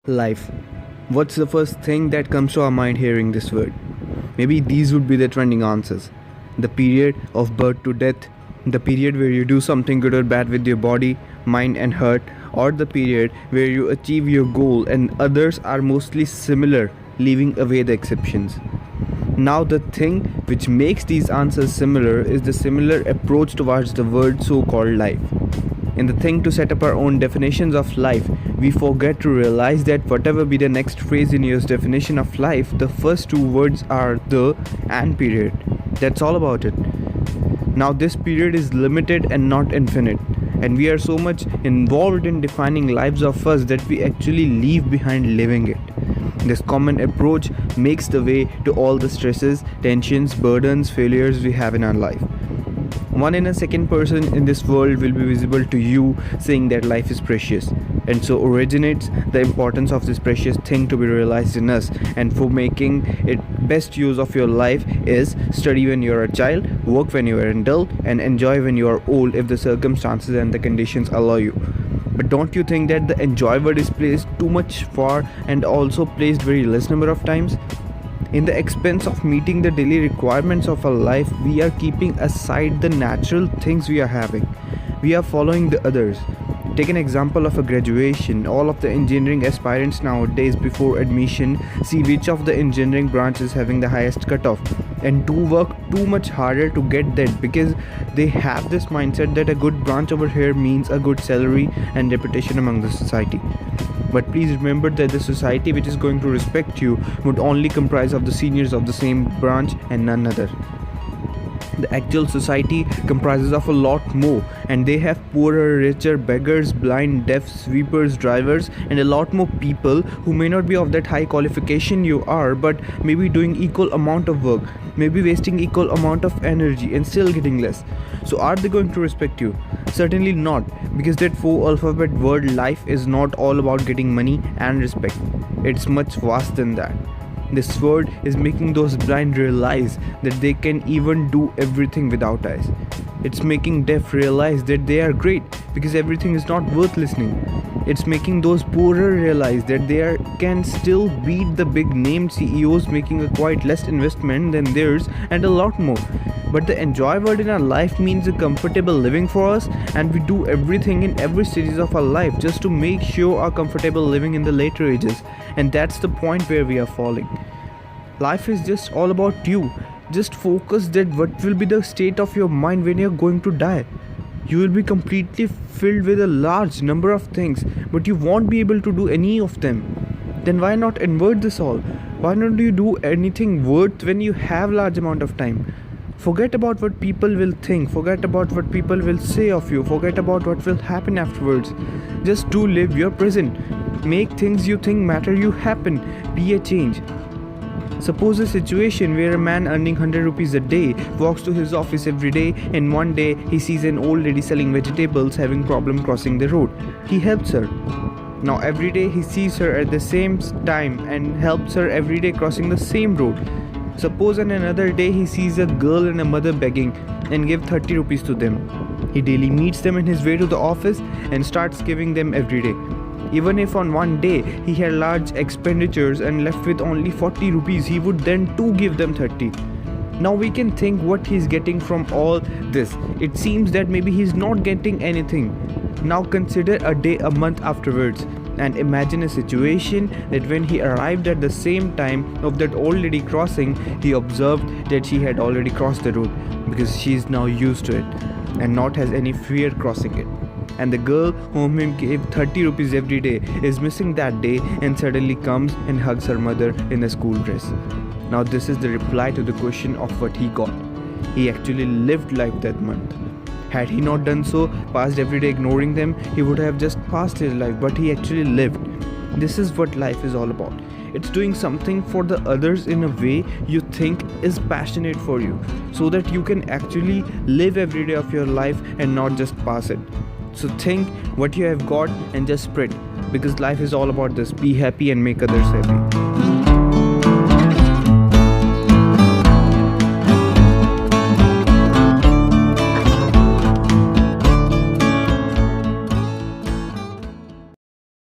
Life. What's the first thing that comes to our mind hearing this word? Maybe these would be the trending answers. The period of birth to death, the period where you do something good or bad with your body, mind, and heart, or the period where you achieve your goal and others are mostly similar, leaving away the exceptions. Now, the thing which makes these answers similar is the similar approach towards the word so called life. In the thing to set up our own definitions of life, we forget to realize that whatever be the next phrase in your definition of life, the first two words are the and period. That's all about it. Now, this period is limited and not infinite, and we are so much involved in defining lives of us that we actually leave behind living it. This common approach makes the way to all the stresses, tensions, burdens, failures we have in our life. One in a second person in this world will be visible to you saying that life is precious, and so originates the importance of this precious thing to be realized in us. And for making it best use of your life is study when you are a child, work when you are an adult, and enjoy when you are old if the circumstances and the conditions allow you. But don't you think that the enjoy word is placed too much far and also placed very less number of times? In the expense of meeting the daily requirements of our life, we are keeping aside the natural things we are having. We are following the others. Take an example of a graduation. All of the engineering aspirants nowadays before admission see which of the engineering branch is having the highest cutoff and do work too much harder to get that because they have this mindset that a good branch over here means a good salary and reputation among the society. But please remember that the society which is going to respect you would only comprise of the seniors of the same branch and none other. The actual society comprises of a lot more, and they have poorer, richer, beggars, blind, deaf, sweepers, drivers, and a lot more people who may not be of that high qualification you are, but maybe doing equal amount of work, maybe wasting equal amount of energy and still getting less. So are they going to respect you? Certainly not, because that four alphabet word life is not all about getting money and respect. It's much vast than that. This word is making those blind realize that they can even do everything without eyes. It's making deaf realize that they are great because everything is not worth listening. It's making those poorer realize that they can still beat the big named CEOs making a quite less investment than theirs and a lot more. But the enjoy word in our life means a comfortable living for us, and we do everything in every stages of our life just to make sure our comfortable living in the later ages, and that's the point where we are falling. Life is just all about you. Just focus that what will be the state of your mind when you're going to die. You will be completely filled with a large number of things, but you won't be able to do any of them. Then why not invert this all? Why not do you do anything worth when you have large amount of time? Forget about what people will think, forget about what people will say of you, forget about what will happen afterwards. Just do live your present. Make things you think matter you happen. Be a change. Suppose a situation where a man earning 100 rupees a day walks to his office every day, and one day he sees an old lady selling vegetables having problem crossing the road. He helps her. Now every day he sees her at the same time and helps her every day crossing the same road. Suppose on another day he sees a girl and a mother begging and give 30 rupees to them. He daily meets them in his way to the office and starts giving them every day. Even if on one day he had large expenditures and left with only 40 rupees, he would then too give them 30. Now we can think what he's getting from all this. It seems that maybe he's not getting anything. Now consider a day a month afterwards, and imagine a situation that when he arrived at the same time of that old lady crossing, he observed that she had already crossed the road because she is now used to it and not has any fear crossing it. And the girl whom he gave 30 rupees every day is missing that day and suddenly comes and hugs her mother in a school dress. Now this is the reply to the question of what he got. He actually lived life that month. Had he not done so, passed every day ignoring them, he would have just passed his life, but he actually lived. This is what life is all about. It's doing something for the others in a way you think is passionate for you, so that you can actually live every day of your life and not just pass it. So think what you have got and just spread, because life is all about this. Be happy and make others happy.